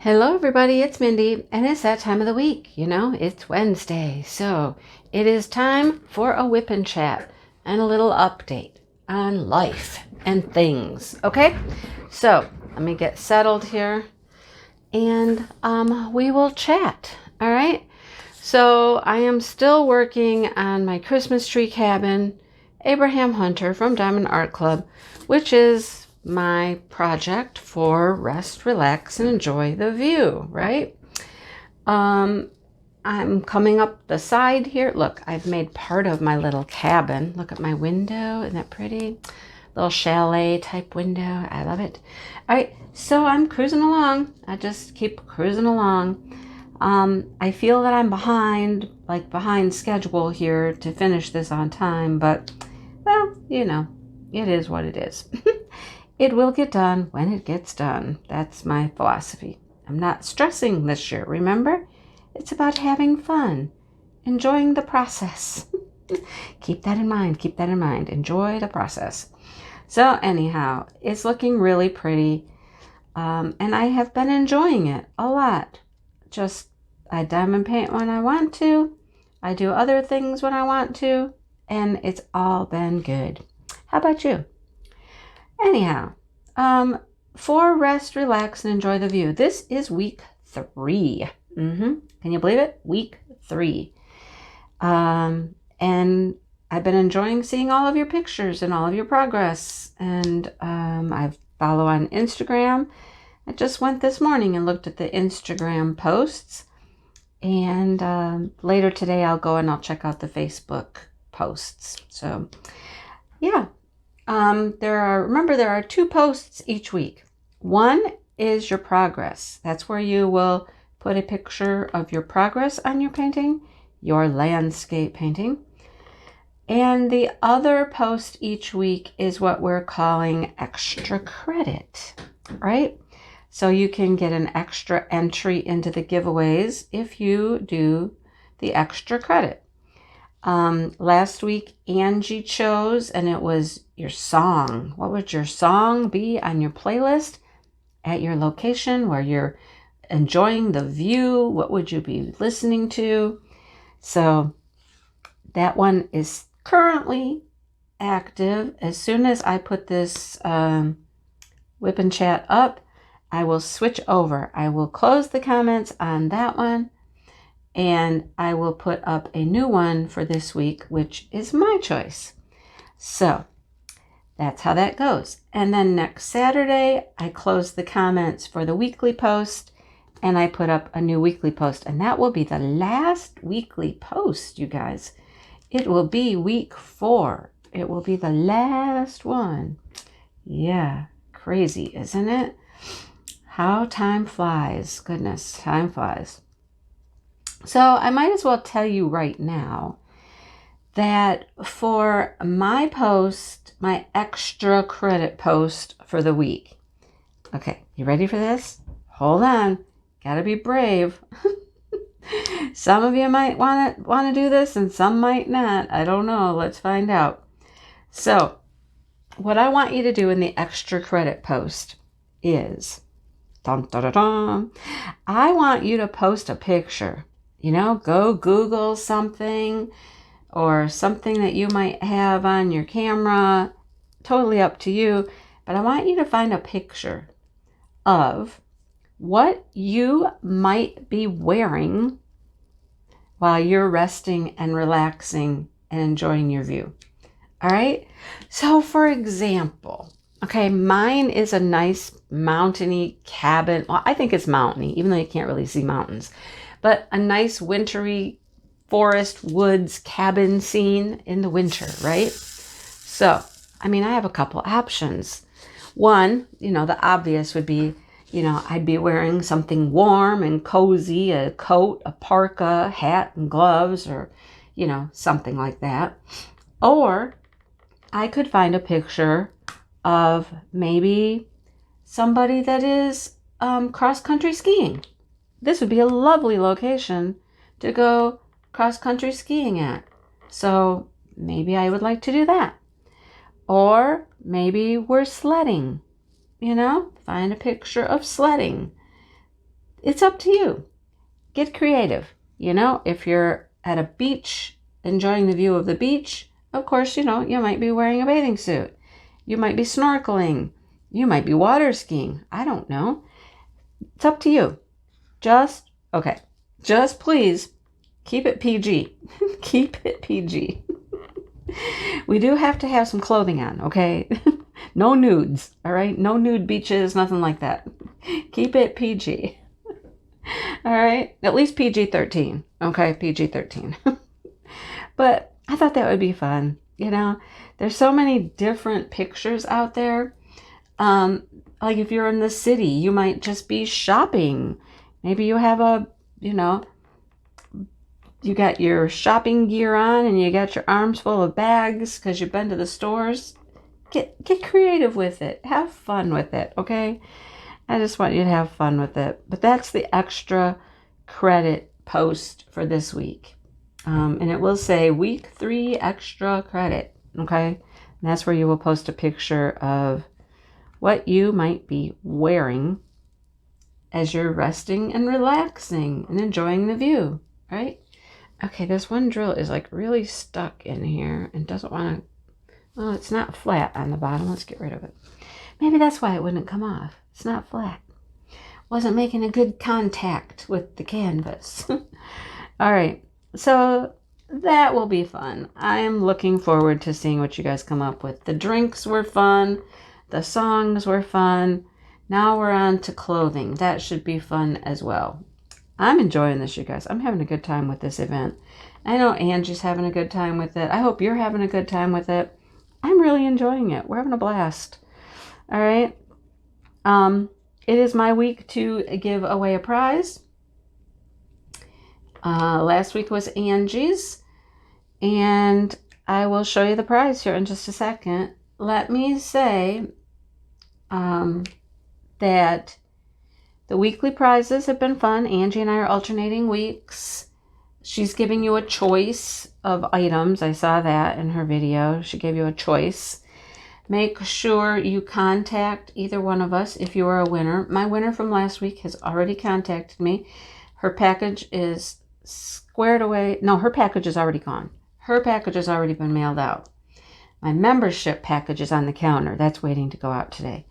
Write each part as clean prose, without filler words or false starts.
Hello, everybody. It's Mindy, and it's that time of the week. It's Wednesday, so it is time for a whip and chat and a little update on life and things. Okay, so let me get settled here, and we will chat. All right. So I am still working on my Christmas tree cabin, Abraham Hunter from Diamond Art Club, which is my project for rest, relax, and enjoy the view, right? I'm coming up the side here. Look, I've made part of my little cabin. Look at my window. Isn't that pretty? Little chalet type window. I love it. All right, so I'm cruising along. I just keep cruising along. I feel that I'm behind schedule here to finish this on time, but, well, it is what it is. It will get done when it gets done. That's my philosophy. I'm not stressing this year, remember? It's about having fun, enjoying the process. Keep that in mind. Keep that in mind. Enjoy the process. So anyhow, it's looking really pretty, and I have been enjoying it a lot. I diamond paint when I want to. I do other things when I want to, and it's all been good. How about you? Anyhow, for rest, relax, and enjoy the view. This is week 3. Can you believe it? Week 3. And I've been enjoying seeing all of your pictures and all of your progress. And I follow on Instagram. I just went this morning and looked at the Instagram posts. And later today I'll go and I'll check out the Facebook posts. So, yeah. There are 2 posts each week. One is your progress. That's where you will put a picture of your progress on your painting, your landscape painting. And the other post each week is what we're calling extra credit, right? So you can get an extra entry into the giveaways if you do the extra credit. Last week, Angie chose, and it was your song. What would your song be on your playlist at your location where you're enjoying the view? What would you be listening to? So that one is currently active. As soon as I put this whip and chat up, I will switch over. I will close the comments on that one, and I will put up a new one for this week, which is my choice. So that's how that goes. And then next Saturday, I close the comments for the weekly post, and I put up a new weekly post. And that will be the last weekly post, you guys. It will be week 4. It will be the last one. Yeah, crazy, isn't it? How time flies. Goodness, time flies. So I might as well tell you right now that for my post, my extra credit post for the week. Okay, you ready for this? Hold on. Gotta be brave. Some of you might want to do this and some might not. I don't know. Let's find out. So what I want you to do in the extra credit post is, dun, dun, dun, dun, I want you to post a picture. Go Google something or something that you might have on your camera. Totally up to you. But I want you to find a picture of what you might be wearing while you're resting and relaxing and enjoying your view. All right? So, for example, okay, mine is a nice mountainy cabin. Well, I think it's mountainy, even though you can't really see mountains. But a nice wintry forest, woods, cabin scene in the winter, right? So, I have a couple options. One, the obvious would be, I'd be wearing something warm and cozy, a coat, a parka, hat, and gloves, or, something like that. Or I could find a picture of maybe somebody that is cross-country skiing. This would be a lovely location to go cross-country skiing at. So maybe I would like to do that. Or maybe we're sledding, find a picture of sledding. It's up to you. Get creative. You know, if you're at a beach enjoying the view of the beach, of course, you know, you might be wearing a bathing suit. You might be snorkeling. You might be water skiing. I don't know. It's up to you. Just please keep it PG. Keep it PG. We do have to have some clothing on, okay? No nudes, all right? No nude beaches, nothing like that. Keep it PG. All right? At least PG-13, okay? PG-13. But I thought that would be fun. You know, there's so many different pictures out there. Like if you're in the city, you might just be shopping. Maybe you have a, you know, you got your shopping gear on and you got your arms full of bags because you've been to the stores. Get creative with it. Have fun with it, okay? I just want you to have fun with it. But that's the extra credit post for this week. And it will say week 3 extra credit, okay? And that's where you will post a picture of what you might be wearing as you're resting and relaxing and enjoying the view, right? Okay, this one drill is like really stuck in here and doesn't want to, well, it's not flat on the bottom. Let's get rid of it. Maybe that's why it wouldn't come off. It's not flat. Wasn't making a good contact with the canvas. All right, so that will be fun. I am looking forward to seeing what you guys come up with. The drinks were fun. The songs were fun. Now we're on to clothing. That should be fun as well. I'm enjoying this, you guys. I'm having a good time with this event. I know Angie's having a good time with it. I hope you're having a good time with it. I'm really enjoying it. We're having a blast. All right. It is my week to give away a prize. Last week was Angie's, and I will show you the prize here in just a second. Let me say that the weekly prizes have been fun. Angie and I are alternating weeks. She's giving you a choice of items. I saw that in her video. She gave you a choice. Make sure you contact either one of us if you are a winner. My winner from last week has already contacted me. Her package is squared away. No, her package is already gone. Her package has already been mailed out. My membership package is on the counter. That's waiting to go out today.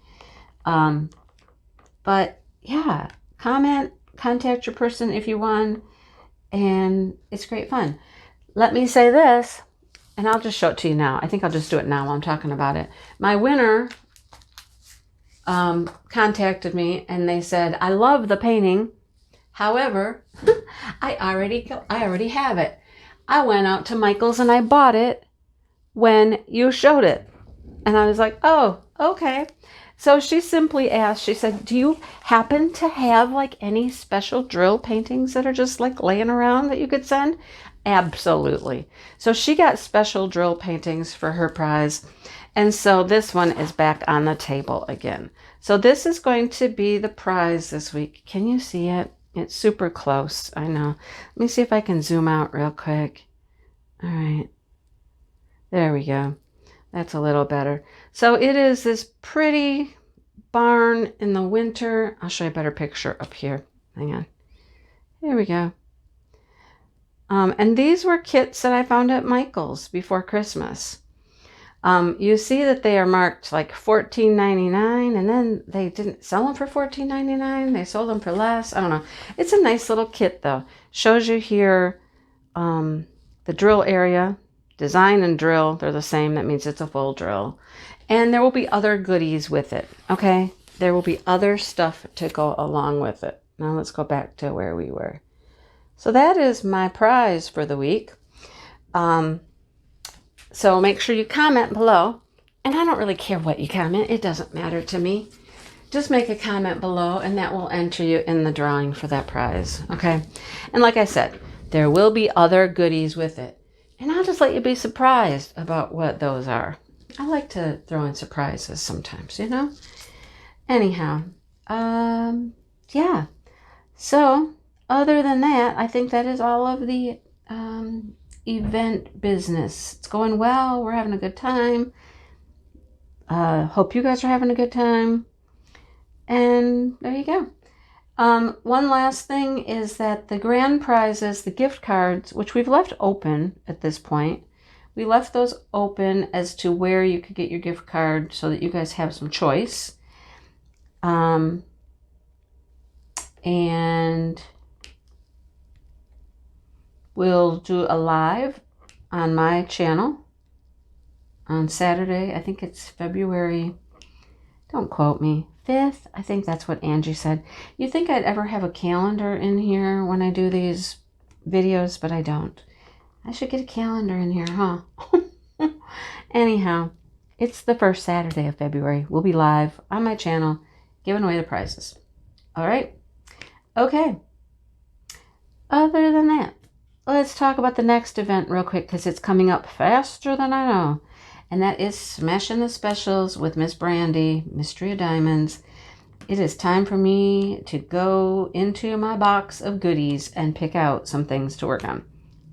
But yeah, contact your person if you won, and it's great fun. Let me say this, and I'll just show it to you now. I think I'll just do it now while I'm talking about it. My winner contacted me, and they said, I love the painting. However, I already have it. I went out to Michael's and I bought it when you showed it. And I was like, oh, okay. So she simply asked, she said, do you happen to have like any special drill paintings that are just like laying around that you could send? Absolutely. So she got special drill paintings for her prize. And so this one is back on the table again. So this is going to be the prize this week. Can you see it? It's super close. I know. Let me see if I can zoom out real quick. All right. There we go. That's a little better. So it is this pretty barn in the winter. I'll show you a better picture up here. Hang on. Here we go. And these were kits that I found at Michael's before Christmas. You see that they are marked like $14.99, and then they didn't sell them for $14.99. They sold them for less. I don't know. It's a nice little kit though. Shows you here the drill area. Design and drill, they're the same. That means it's a full drill. And there will be other goodies with it, okay? There will be other stuff to go along with it. Now let's go back to where we were. So that is my prize for the week. So make sure you comment below. And I don't really care what you comment. It doesn't matter to me. Just make a comment below and that will enter you in the drawing for that prize, okay? And like I said, there will be other goodies with it. And I'll just let you be surprised about what those are. I like to throw in surprises sometimes, you know? Anyhow, yeah. So, other than that, I think that is all of the event business. It's going well. We're having a good time. Hope you guys are having a good time. And there you go. One last thing is that the grand prizes, the gift cards, which we've left open at this point, we left those open as to where you could get your gift card so that you guys have some choice. And we'll do a live on my channel on Saturday. I think it's February, don't quote me, 5th. I think that's what Angie said. You think I'd ever have a calendar in here when I do these videos, but I don't. I should get a calendar in here, huh? Anyhow, it's the first Saturday of February. We'll be live on my channel giving away the prizes. All right? Okay. Other than that, let's talk about the next event real quick because it's coming up faster than I know. And that is Smashing the Specials with Miss Brandy, Mystery of Diamonds. It is time for me to go into my box of goodies and pick out some things to work on.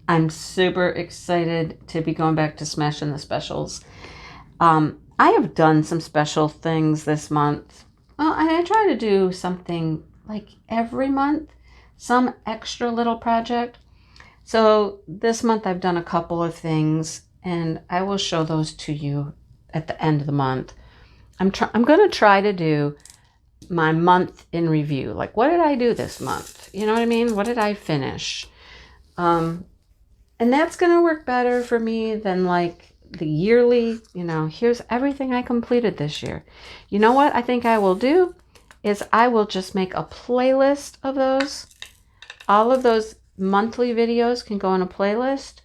I'm super excited to be going back to Smashing the Specials. I have done some special things this month. Well, I try to do something like every month, some extra little project. So this month I've done a couple of things, and I will show those to you at the end of the month. I'm going to try to do my month in review. Like, what did I do this month? You know what I mean? What did I finish? And that's going to work better for me than like the yearly, here's everything I completed this year. You know what I think I will do is I will just make a playlist of those. All of those monthly videos can go in a playlist.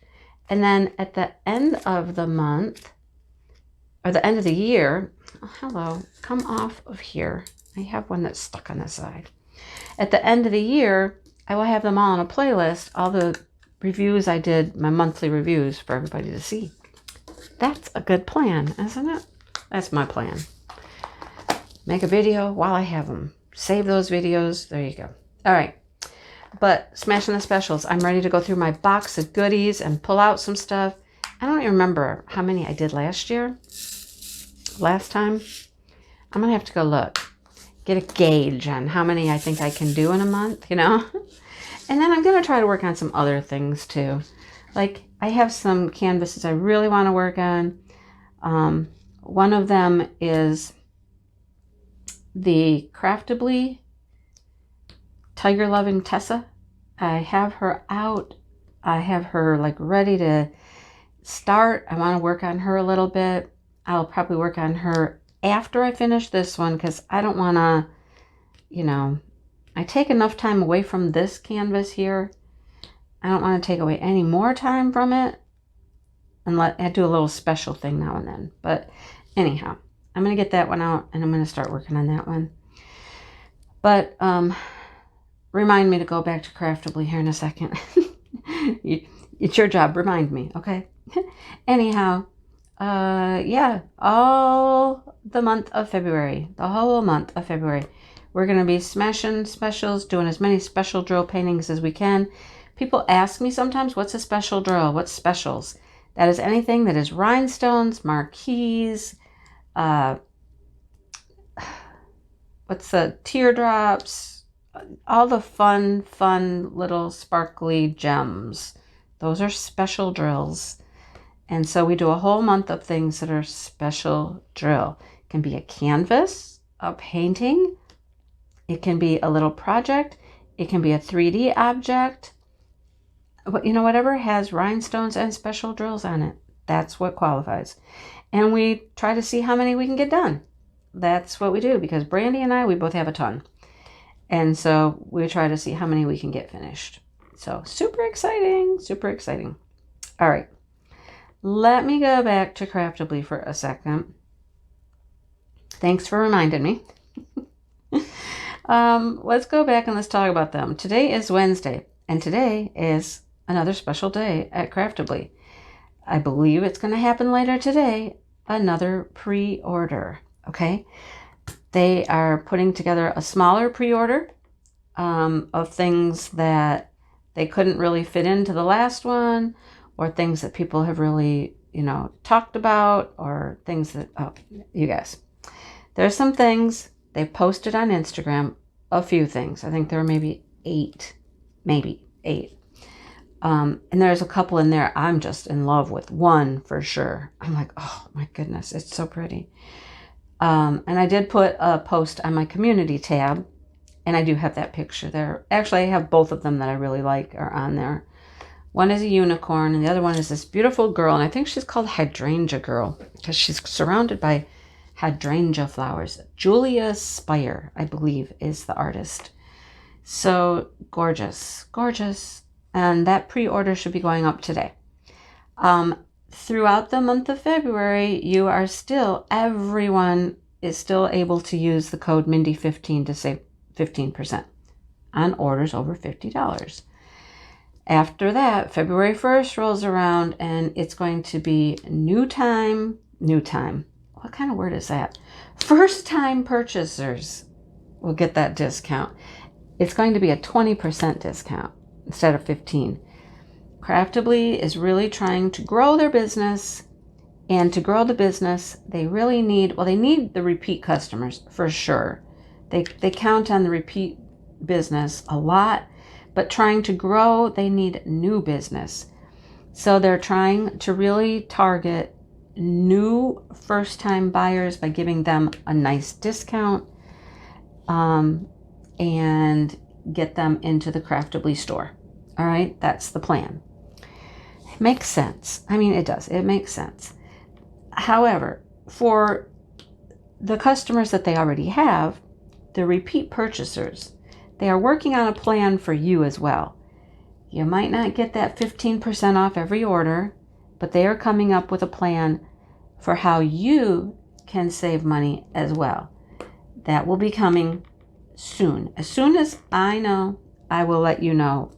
And then at the end of the month, or the end of the year, oh, hello, come off of here. I have one that's stuck on the side. At the end of the year, I will have them all on a playlist, all the reviews I did, my monthly reviews for everybody to see. That's a good plan, isn't it? That's my plan. Make a video while I have them. Save those videos. There you go. All right. But Smashing the Specials, I'm ready to go through my box of goodies and pull out some stuff. I don't even remember how many I did last time. I'm going to have to go look. Get a gauge on how many I think I can do in a month, And then I'm going to try to work on some other things too. Like, I have some canvases I really want to work on. One of them is the Craftably Tiger Loving Tessa. I have her out. I have her like ready to start. I want to work on her a little bit. I'll probably work on her after I finish this one because I don't want to, I take enough time away from this canvas here. I don't want to take away any more time from it and I do a little special thing now and then. But anyhow, I'm going to get that one out and I'm going to start working on that one. But remind me to go back to Craftably here in a second. It's your job. Remind me, okay? Anyhow, yeah, all the month of February, the whole month of February, we're going to be smashing specials, doing as many special drill paintings as we can. People ask me sometimes, what's a special drill? What's specials? That is anything that is rhinestones, marquise, what's the teardrops, all the fun little sparkly gems. Those are special drills. And so we do a whole month of things that are special drill. It can be a canvas, a painting. It can be a little project. It can be a 3D object. But whatever has rhinestones and special drills on it, that's what qualifies. And we try to see how many we can get done. That's what we do because Brandy and I, we both have a ton. And so we try to see how many we can get finished. So super exciting, super exciting. All right. Let me go back to Craftably for a second. Thanks for reminding me. Let's go back and let's talk about them. Today is Wednesday, and today is another special day at Craftably. I believe it's going to happen later today, another pre-order, okay? They are putting together a smaller pre-order of things that they couldn't really fit into the last one, or things that people have really, talked about, or things that, you guys. There's some things they posted on Instagram a few things. I think there were maybe eight. And there's a couple in there I'm just in love with. One for sure. I'm like, oh my goodness, it's so pretty. And I did put a post on my community tab, and I do have that picture there. Actually, I have both of them that I really like are on there. One is a unicorn, and the other one is this beautiful girl, and I think she's called Hydrangea Girl because she's surrounded by hydrangea flowers. Julia Spire, I believe, is the artist. So gorgeous, gorgeous. And that pre-order should be going up today. Throughout the month of February, everyone is still able to use the code Mindy15 to save 15% on orders over $50. After that, February 1st rolls around, and it's going to be new time. What kind of word is that? First-time purchasers will get that discount. It's going to be a 20% discount instead of 15%. Craftably is really trying to grow their business, and to grow the business, they really need, they need the repeat customers for sure. They count on the repeat business a lot, but trying to grow, they need new business. So they're trying to really target new first-time buyers by giving them a nice discount and get them into the Craftably store. All right, that's the plan. It makes sense. I mean, it does. It makes sense. However, for the customers that they already have, the repeat purchasers, they are working on a plan for you as well. You might not get that 15% off every order, but they are coming up with a plan for how you can save money as well. That will be coming soon. As soon as I know, I will let you know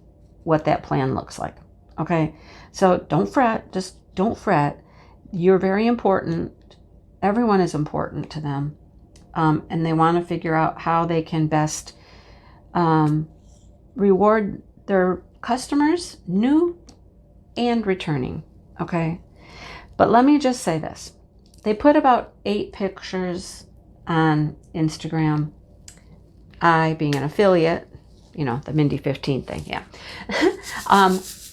what that plan looks like. Okay? So don't fret. Just don't fret. You're very important. Everyone is important to them. And they want to figure out how they can best reward their customers, new and returning. Okay? But let me just say this. They put about 8 pictures on Instagram. I, being an affiliate, the Mindy15 thing, yeah.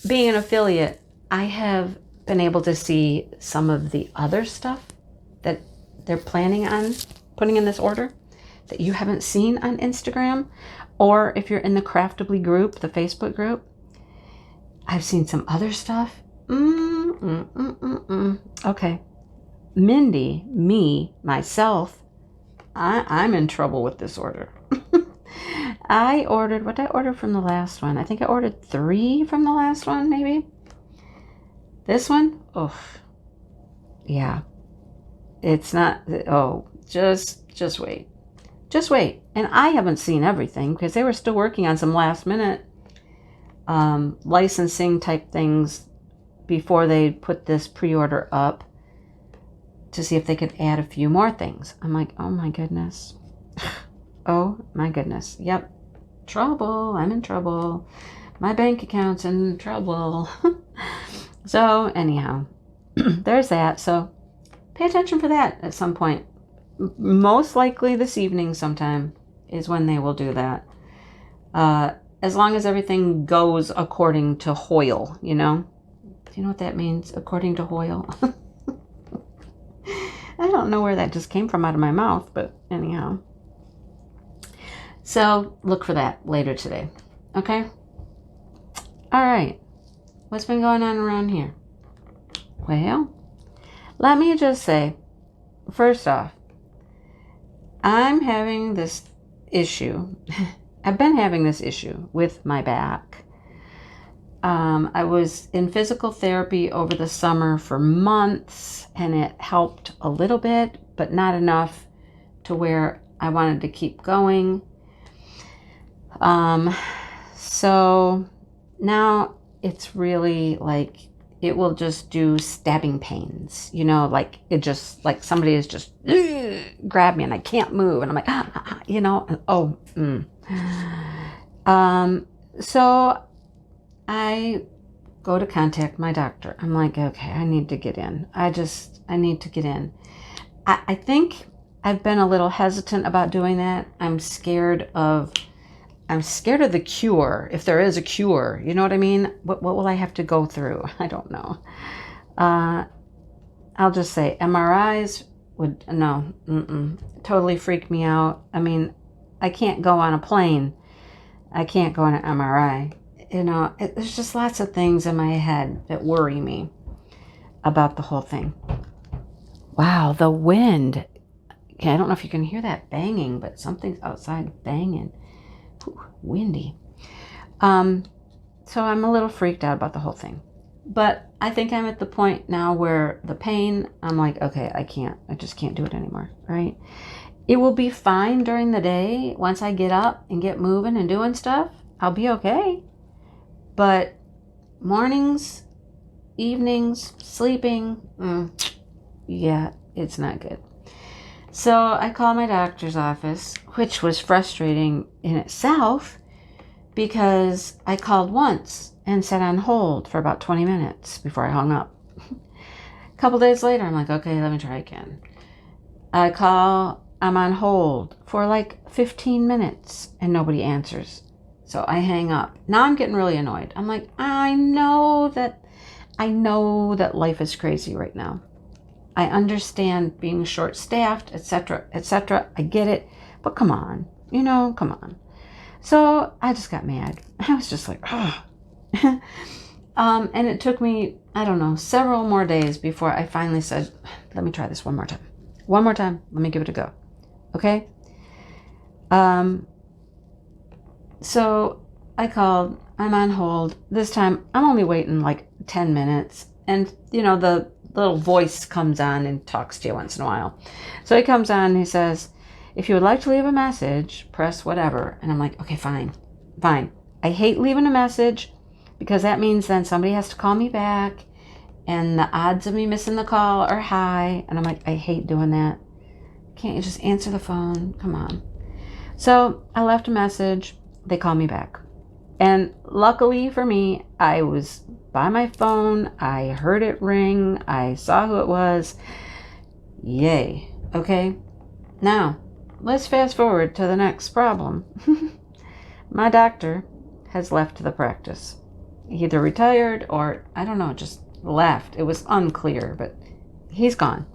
Being an affiliate, I have been able to see some of the other stuff that they're planning on putting in this order that you haven't seen on Instagram. Or if you're in the Craftably group, the Facebook group, I've seen some other stuff. Okay. Mindy, myself, I'm in trouble with this order. What did I order from the last one? I think I ordered 3 from the last one, maybe. This one, yeah. It's not, just wait. Just wait. And I haven't seen everything because they were still working on some last minute licensing type things before they put this pre-order up to see if they could add a few more things. I'm like, oh my goodness. Oh my goodness. Yep. Trouble. I'm in trouble. My bank account's in trouble. So anyhow, there's that. So pay attention for that at some point. Most likely this evening sometime is when they will do that. As long as everything goes according to Hoyle, Do you know what that means? According to Hoyle? I don't know where that just came from out of my mouth, but anyhow. So look for that later today. Okay? All right. What's been going on around here? Well, let me just say, first off, I'm having this issue. I've been having this issue with my back. I was in physical therapy over the summer for months, and it helped a little bit, but not enough to where I wanted to keep going. So now it's really like it will just do stabbing pains, like it just, like somebody is just grab me and I can't move. And I'm like, so I go to contact my doctor. I'm like, okay, I need to get in. I need to get in. I think I've been a little hesitant about doing that. I'm scared of I'm scared of the cure, if there is a cure. You know what I mean? What will I have to go through? I don't know. I'll just say MRIs would, no, totally freak me out. I mean, I can't go on a plane. I can't go on an MRI. You know, there's just lots of things in my head that worry me about the whole thing. Wow, the wind. Okay, I don't know if you can hear that banging, but something's outside banging. Ooh, windy. So I'm a little freaked out about the whole thing. But I think I'm at the point now where the pain, I'm like, okay, I just can't do it anymore, right? It will be fine during the day. Once I get up and get moving and doing stuff, I'll be okay. But mornings, evenings, sleeping, yeah, it's not good. So I called my doctor's office, which was frustrating in itself because I called once and sat on hold for about 20 minutes before I hung up. A couple days later, I'm like, okay, let me try again. I'm on hold for like 15 minutes and nobody answers. So I hang up. Now I'm getting really annoyed. I'm like, I know that life is crazy right now. I understand being short-staffed, etc., etc. I get it, but come on, come on. So I just got mad. I was just like, oh. And it took me, I don't know, several more days before I finally said, let me try this one more time. One more time. Let me give it a go. Okay? So I called. I'm on hold. This time, I'm only waiting like 10 minutes. And, the little voice comes on and talks to you once in a while. So he comes on and he says, if you would like to leave a message, press whatever. And I'm like, okay, fine. I hate leaving a message because that means then somebody has to call me back and the odds of me missing the call are high. And I'm like, I hate doing that. Can't you just answer the phone? Come on. So I left a message. They called me back. And luckily for me, I was by my phone. I heard it ring. I saw who it was. Yay. Okay. Now, let's fast forward to the next problem. My doctor has left the practice. He either retired or, I don't know, just left. It was unclear, but he's gone.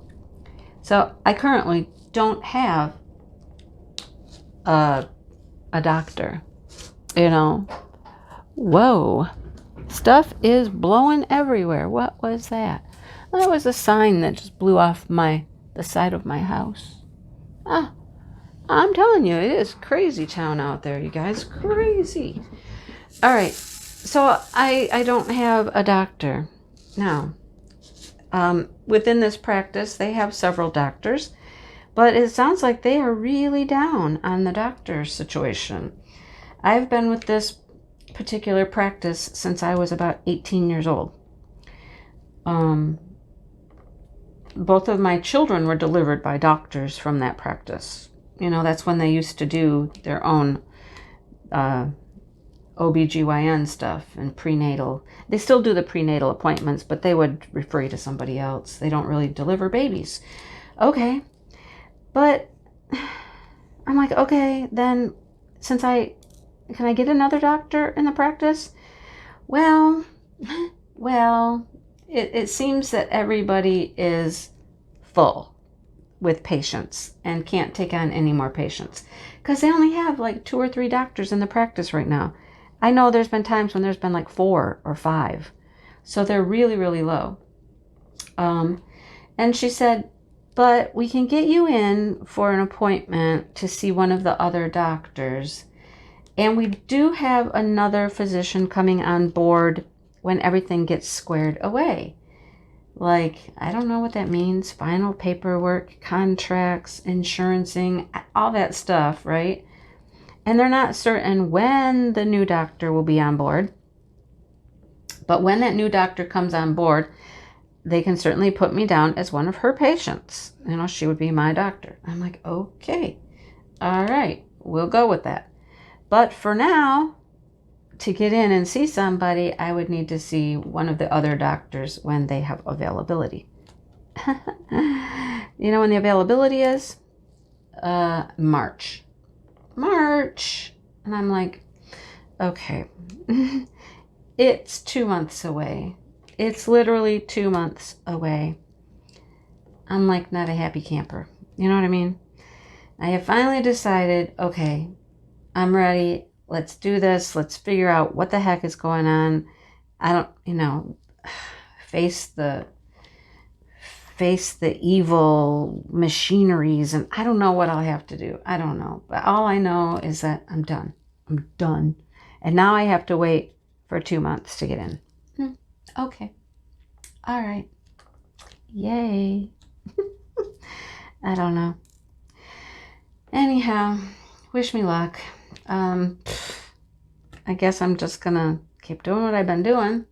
So I currently don't have a doctor. Whoa. Stuff is blowing everywhere. What was that? That was a sign that just blew off the side of my house. I'm telling you, it is crazy town out there, you guys. Crazy. All right. So I don't have a doctor. Now, within this practice, they have several doctors, but it sounds like they are really down on the doctor situation. I've been with this particular practice since I was about 18 years old. Both of my children were delivered by doctors from that practice. That's when they used to do their own OBGYN stuff and prenatal. They still do the prenatal appointments, but they would refer you to somebody else. They don't really deliver babies. Okay. But I'm like, okay, then can I get another doctor in the practice? Well, it seems that everybody is full with patients and can't take on any more patients because they only have like 2 or 3 doctors in the practice right now. I know there's been times when there's been like 4 or 5. So they're really, really low. And she said, but we can get you in for an appointment to see one of the other doctors. And we do have another physician coming on board when everything gets squared away. Like, I don't know what that means. Final paperwork, contracts, insurancing, all that stuff, right? And they're not certain when the new doctor will be on board. But when that new doctor comes on board, they can certainly put me down as one of her patients. She would be my doctor. I'm like, okay, all right, we'll go with that. But for now, to get in and see somebody, I would need to see one of the other doctors when they have availability. When the availability is? March. And I'm like, okay, it's 2 months away. It's literally 2 months away. I'm like not a happy camper. You know what I mean? I have finally decided, okay, I'm ready. Let's do this. Let's figure out what the heck is going on. I don't, face the evil machineries, and I don't know what I'll have to do. I don't know. But all I know is that I'm done. I'm done. And now I have to wait for 2 months to get in. Okay. All right. Yay. I don't know. Anyhow, wish me luck. I guess I'm just gonna keep doing what I've been doing.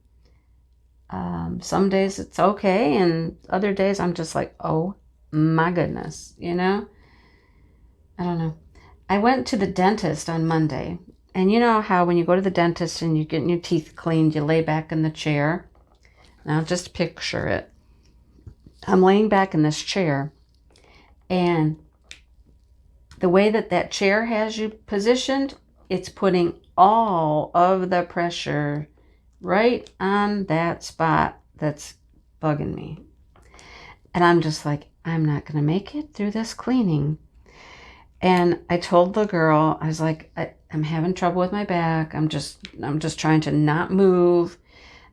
Some days it's okay, and other days I'm just like, oh my goodness, I don't know. I went to the dentist on Monday, and you know how when you go to the dentist and you're getting your teeth cleaned, you lay back in the chair. Now just picture it. I'm laying back in this chair, and the way that chair has you positioned, it's putting all of the pressure right on that spot that's bugging me. And I'm just like, I'm not going to make it through this cleaning. And I told the girl, I was like, I'm having trouble with my back. I'm just trying to not move.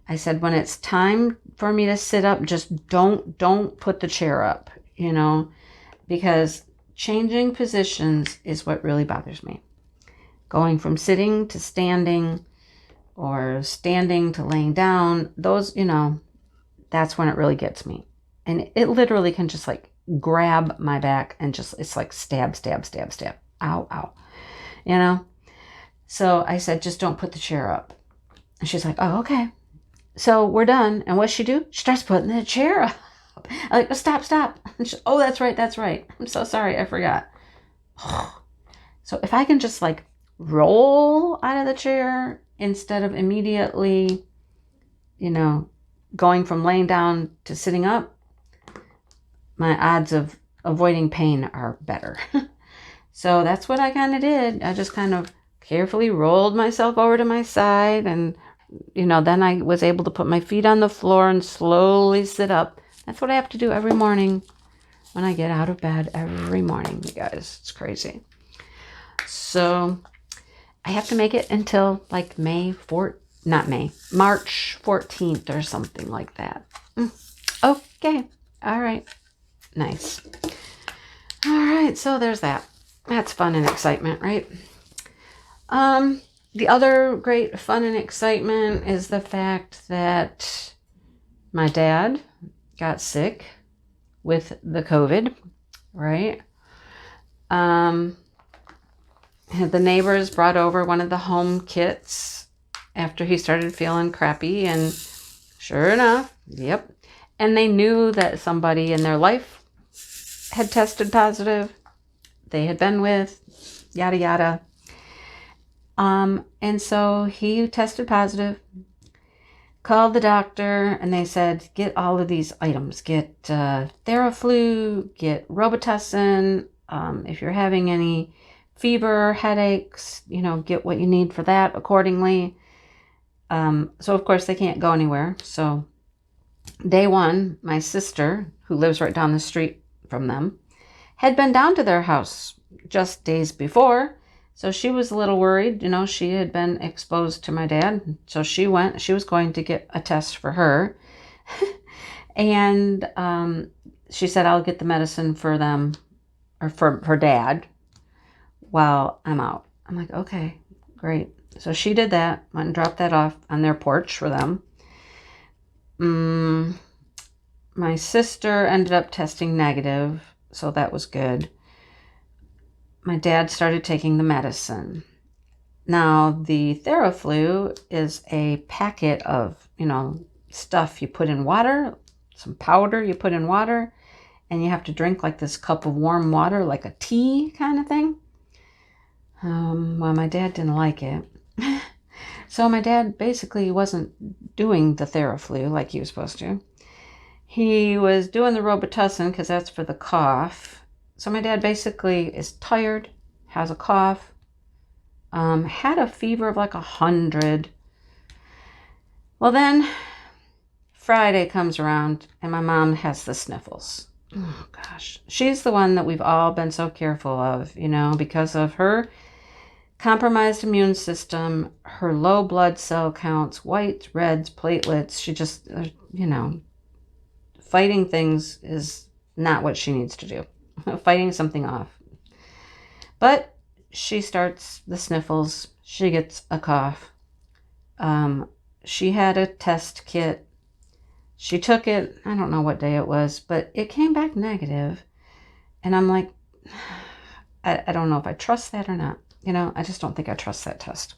I said, when it's time for me to sit up, just don't put the chair up, because changing positions is what really bothers me. Going from sitting to standing, or standing to laying down, those, that's when it really gets me. And it literally can just like grab my back and just, it's like stab, stab, stab, stab. Ow, ow. So I said, just don't put the chair up. And she's like, oh, okay. So we're done. And what's she do? She starts putting the chair up. I'm like, stop. And she, oh, that's right. I'm so sorry. I forgot. So if I can just like roll out of the chair instead of immediately, going from laying down to sitting up, my odds of avoiding pain are better. So that's what I kind of did. I just kind of carefully rolled myself over to my side, and, then I was able to put my feet on the floor and slowly sit up. That's what I have to do every morning when I get out of bed every morning, you guys. It's crazy. So I have to make it until like March 14th or something like that. Okay. All right. Nice. All right. So there's that. That's fun and excitement, right? The other great fun and excitement is the fact that my dad got sick with the COVID, right? The neighbors brought over one of the home kits after he started feeling crappy, and sure enough, yep. And they knew that somebody in their life had tested positive. They had been with, yada, yada. And so he tested positive, called the doctor, and they said, get all of these items. Get Theraflu, get Robitussin. If you're having any fever, headaches, get what you need for that accordingly. So of course they can't go anywhere. So day one, my sister, who lives right down the street from them, had been down to their house just days before. So she was a little worried, she had been exposed to my dad. So she went, she was going to get a test for her. And she said, I'll get the medicine for them, or for her dad, while I'm out. I'm like, okay, great. So she did that, went and dropped that off on their porch for them. My sister ended up testing negative, so that was good. My dad started taking the medicine. Now, the Theraflu is a packet of, stuff you put in water, some powder you put in water, and you have to drink like this cup of warm water, like a tea kind of thing. Well, my dad didn't like it. So my dad basically wasn't doing the Theraflu like he was supposed to. He was doing the Robitussin because that's for the cough. So my dad basically is tired, has a cough, Had a fever of like 100. Well, then Friday comes around and my mom has the sniffles. Oh gosh, she's the one that we've all been so careful of, you know, because of her compromised immune system, her low blood cell counts, whites, reds, platelets. She just, you know, fighting things is not what she needs to do. Fighting something off. But she starts the sniffles. She gets a cough. She had a test kit. She took it, I don't know what day it was, but it came back negative. And I'm like, I don't know if I trust that or not. You know, I just don't think I trust that test.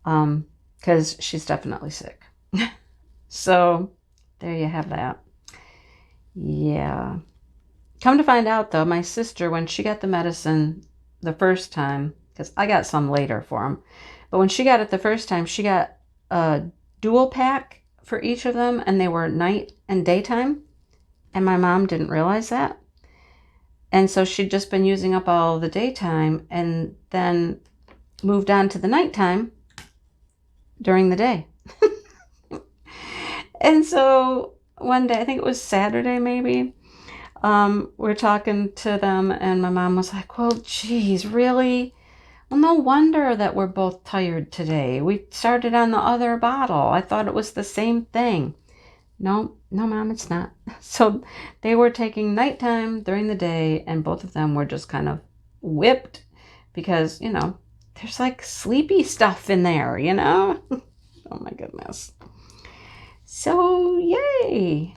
Because she's definitely sick. So there you have that. Yeah. Come to find out, though, my sister, when she got the medicine the first time, because I got some later for him, but when she got it the first time, she got a dual pack for each of them, and they were night and daytime, and my mom didn't realize that. And so she'd just been using up all the daytime and then moved on to the nighttime during the day. And so one day, I think it was Saturday maybe, we're talking to them and my mom was like, well, geez, really? Well, no wonder that we're both tired today. We started on the other bottle. I thought it was the same thing. No, Mom, it's not. So they were taking nighttime during the day, and both of them were just kind of whipped because, you know, there's like sleepy stuff in there, you know? Oh my goodness. So, yay.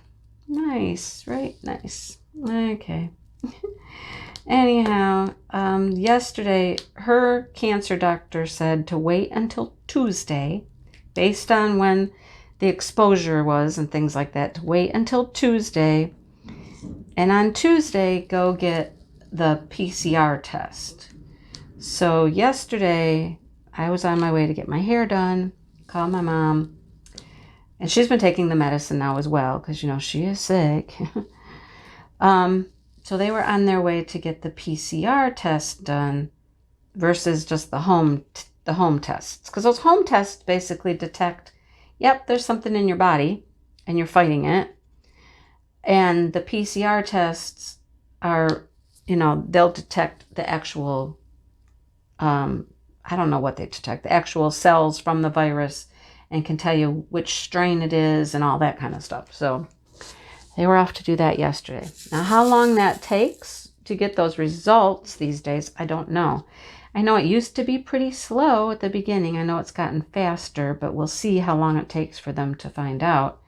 Nice, right? Nice. Okay. Anyhow, yesterday, her cancer doctor said to wait until Tuesday, based on when the exposure was and things like that, to wait until Tuesday. And on Tuesday, go get the PCR test. So yesterday, I was on my way to get my hair done, called my mom, and she's been taking the medicine now as well, because, you know, she is sick. So they were on their way to get the PCR test done versus just the home tests. Because those home tests basically detect, yep, there's something in your body and you're fighting it. And the PCR tests are, you know, they'll detect the actual, I don't know what they detect, the actual cells from the virus and can tell you which strain it is and all that kind of stuff. So they were off to do that yesterday. Now, how long that takes to get those results these days, I don't know. I know it used to be pretty slow at the beginning. I know it's gotten faster, but we'll see how long it takes for them to find out.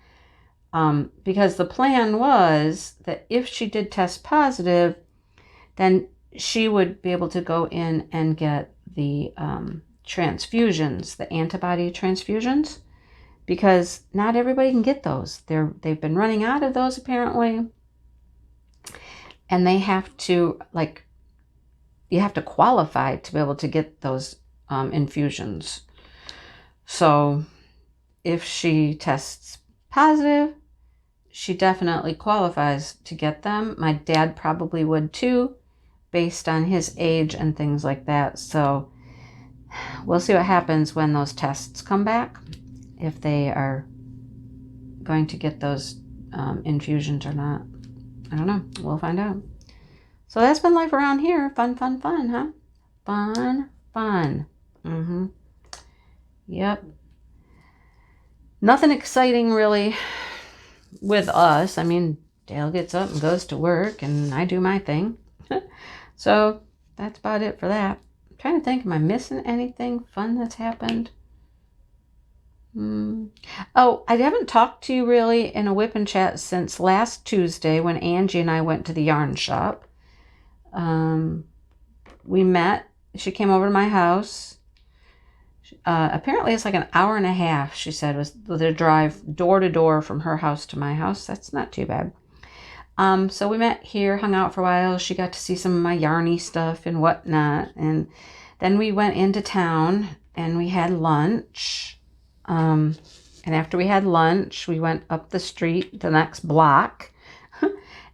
Because the plan was that if she did test positive, then she would be able to go in and get the transfusions, the antibody transfusions, because not everybody can get those. They've been running out of those apparently, and they have to, like, you have to qualify to be able to get those infusions. So if she tests positive, she definitely qualifies to get them. My dad probably would too, based on his age and things like that. So we'll see what happens when those tests come back, if they are going to get those infusions or not. I don't know. We'll find out. So that's been life around here. Fun, huh? Fun. Yep. Nothing exciting really with us. I mean, Dale gets up and goes to work and I do my thing. So that's about it for that. I'm trying to think, am I missing anything fun that's happened? Oh, I haven't talked to you really in a WIP and chat since last Tuesday when Angie and I went to the yarn shop. We met. She came over to my house. Apparently it's like an hour and a half, she said, was the drive door to door from her house to my house. That's not too bad. So we met here, hung out for a while. She got to see some of my yarny stuff and whatnot. And then we went into town and we had lunch. And after we had lunch, we went up the street, the next block,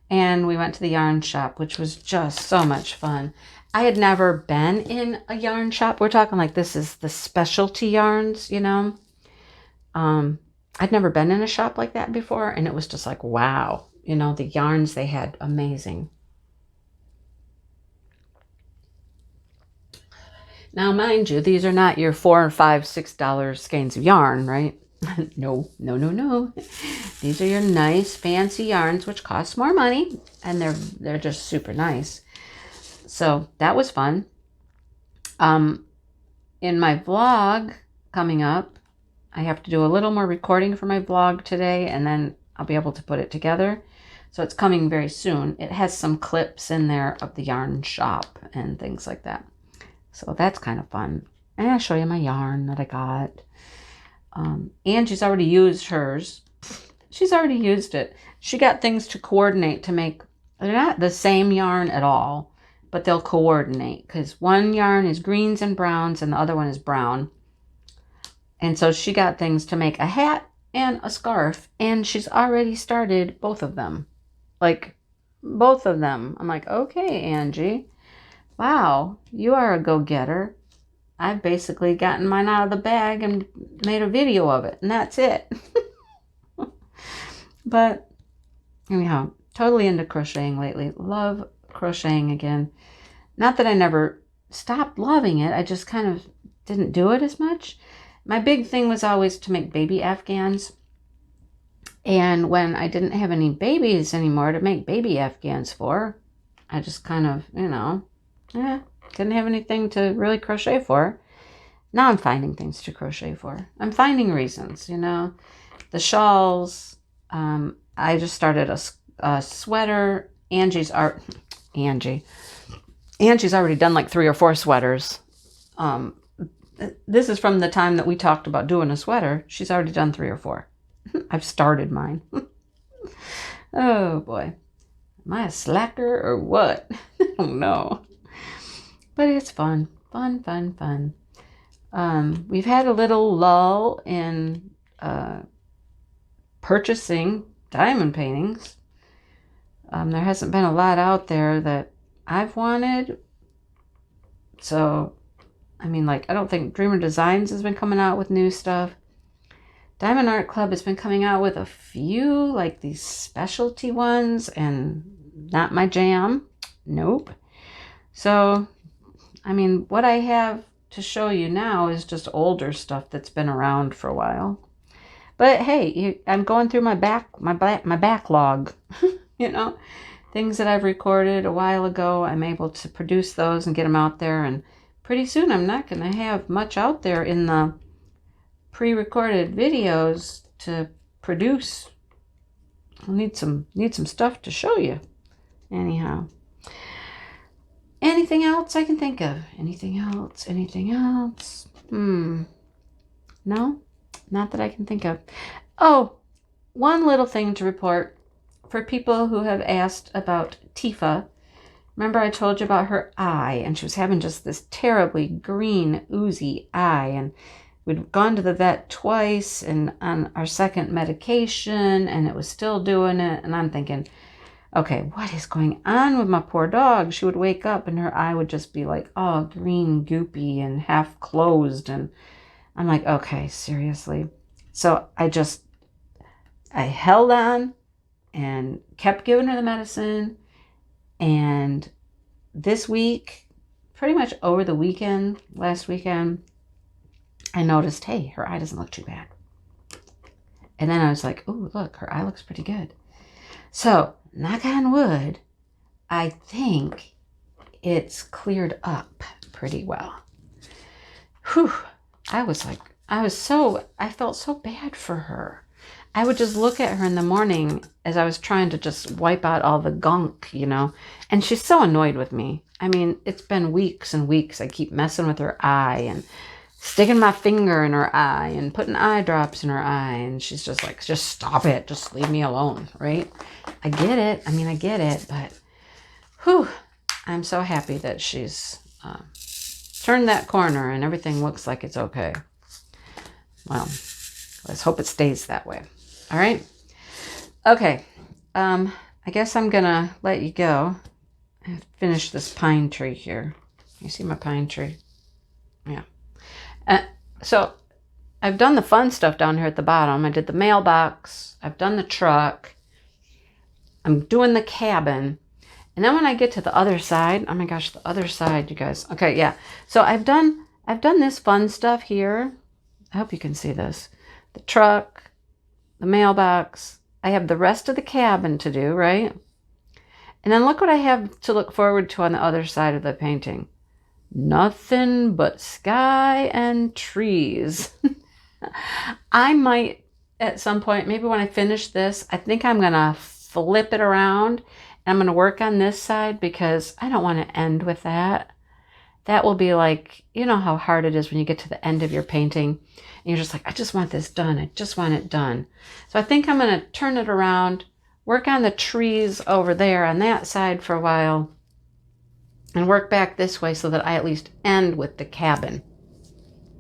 and we went to the yarn shop, which was just so much fun. I had never been in a yarn shop. We're talking like this is the specialty yarns, you know. I'd never been in a shop like that before, and it was just like, wow, you know, the yarns they had, amazing. Now, mind you, these are not your $4, $5, $6 skeins of yarn, right? No, no, no, no. These are your nice fancy yarns, which cost more money, and they're just super nice. So that was fun. In my vlog coming up, I have to do a little more recording for my vlog today, and then I'll be able to put it together. So it's coming very soon. It has some clips in there of the yarn shop and things like that. So that's kind of fun. And I'll show you my yarn that I got. Angie's already used hers. She's already used it. She got things to coordinate to make. They're not the same yarn at all, but they'll coordinate because one yarn is greens and browns and the other one is brown. And so she got things to make a hat and a scarf, and she's already started both of them. Like, both of them. I'm like, okay, Angie. Wow, you are a go-getter. I've basically gotten mine out of the bag and made a video of it, and that's it. But anyhow, totally into crocheting lately. Love crocheting again. Not that I never stopped loving it. I just kind of didn't do it as much. My big thing was always to make baby Afghans. And when I didn't have any babies anymore to make baby Afghans for, I just kind of, you know, didn't have anything to really crochet for. Now I'm finding things to crochet for. I'm finding reasons, you know. The shawls, I just started a sweater. Angie's already done like 3 or 4 sweaters. This is from the time that we talked about doing a sweater. She's already done 3 or 4. I've started mine. Oh boy. Am I a slacker or what? I don't know. But it's fun. Fun, fun, fun. We've had a little lull in purchasing diamond paintings. There hasn't been a lot out there that I've wanted. So, I mean, like, I don't think Dreamer Designs has been coming out with new stuff. Diamond Art Club has been coming out with a few, like these specialty ones, and not my jam. Nope. So, I mean, what I have to show you now is just older stuff that's been around for a while. But hey, I'm going through my backlog, you know, things that I've recorded a while ago. I'm able to produce those and get them out there, and pretty soon I'm not going to have much out there in the pre-recorded videos to produce. I'll need some stuff to show you. Anyhow. Anything else I can think of? Anything else? Anything else? No? Not that I can think of. Oh, one little thing to report for people who have asked about Tifa. Remember I told you about her eye, and she was having just this terribly green, oozy eye, and we'd gone to the vet twice and on our second medication, and it was still doing it, and I'm thinking, okay, what is going on with my poor dog? She would wake up and her eye would just be like, oh, green, goopy, and half closed. And I'm like, okay, seriously. So I held on and kept giving her the medicine. And this week, pretty much over the weekend, last weekend, I noticed, hey, her eye doesn't look too bad. And then I was like, oh, look, her eye looks pretty good. So, knock on wood, I think it's cleared up pretty well. Whew. I felt so bad for her. I would just look at her in the morning as I was trying to just wipe out all the gunk, you know, and she's so annoyed with me. I mean, it's been weeks and weeks. I keep messing with her eye and sticking my finger in her eye and putting eye drops in her eye, and she's just like, just stop it, just leave me alone, right? I get it. I mean, I get it, but whew, I'm so happy that she's turned that corner and everything looks like it's okay. Well, let's hope it stays that way. All right. Okay. I guess I'm gonna let you go and finish this pine tree here. You see my pine tree? Yeah. So I've done the fun stuff down here at the bottom. I did the mailbox. I've done the truck. I'm doing the cabin. And then when I get to the other side, oh my gosh, the other side, you guys. Okay, yeah. So I've done this fun stuff here. I hope you can see this. The truck, the mailbox. I have the rest of the cabin to do, right? And then look what I have to look forward to on the other side of the painting. Nothing but sky and trees. I might, at some point, maybe when I finish this, I think I'm going to flip it around. And I'm going to work on this side because I don't want to end with that. That will be like, you know how hard it is when you get to the end of your painting. And you're just like, I just want this done. I just want it done. So I think I'm going to turn it around, work on the trees over there on that side for a while, and work back this way so that I at least end with the cabin.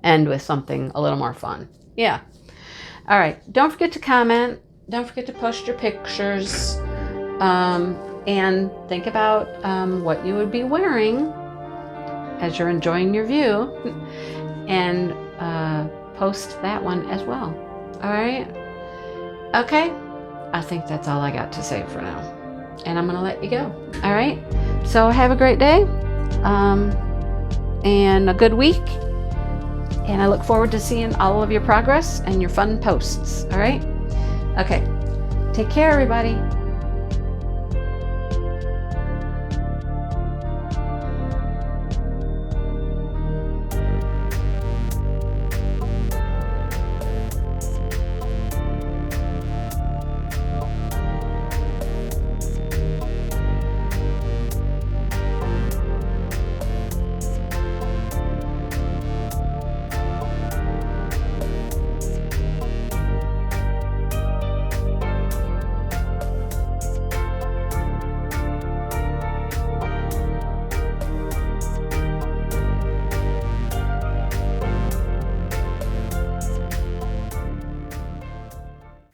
End with something a little more fun. Yeah. All right. Don't forget to comment. Don't forget to post your pictures. And think about what you would be wearing as you're enjoying your view. And post that one as well. All right? Okay. I think that's all I got to say for now. And I'm going to let you go. All right? So have a great day. And a good week. And I look forward to seeing all of your progress and your fun posts. All right? Okay. Take care, everybody.